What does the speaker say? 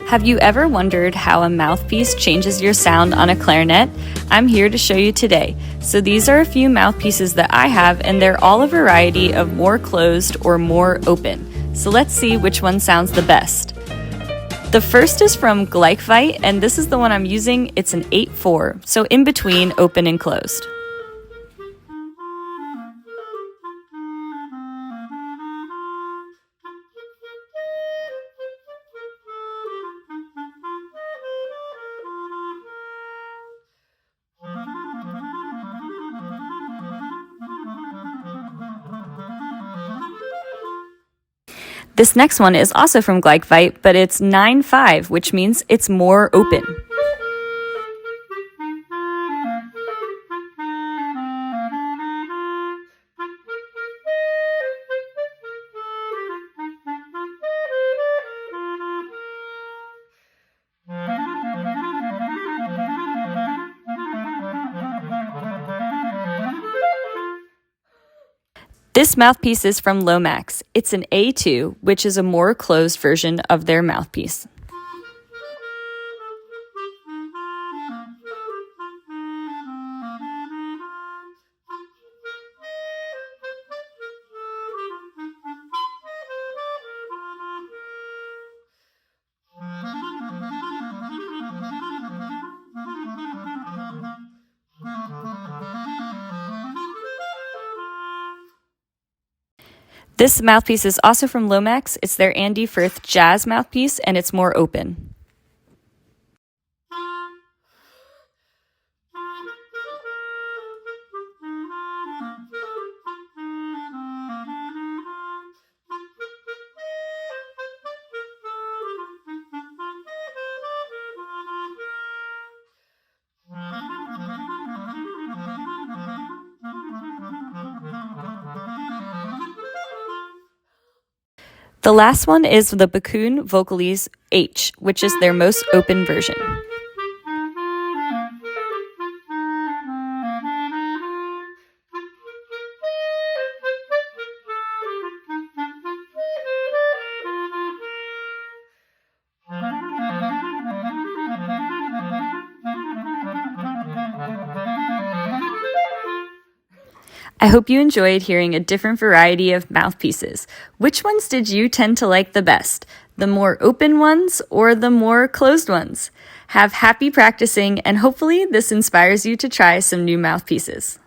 Have you ever wondered how a mouthpiece changes your sound on a clarinet? I'm here to show you today. So these are a few mouthpieces that I have, and they're all a variety of more closed or more open. So let's see which one sounds the best. The first is from Clarinet, and this is the one I'm using. It's an 8/4, so in between open and closed. This next one is also from Clarinet, but it's 9/5, which means it's more open. This mouthpiece is from Lomax. It's an A2, which is a more closed version of their mouthpiece. This mouthpiece is also from Lomax. It's their Andy Firth jazz mouthpiece, and it's more open. The last one is the Bakun Vocalise H, which is their most open version. I hope you enjoyed hearing a different variety of mouthpieces. Which ones did you tend to like the best? The more open ones or the more closed ones? Have happy practicing, and hopefully this inspires you to try some new mouthpieces.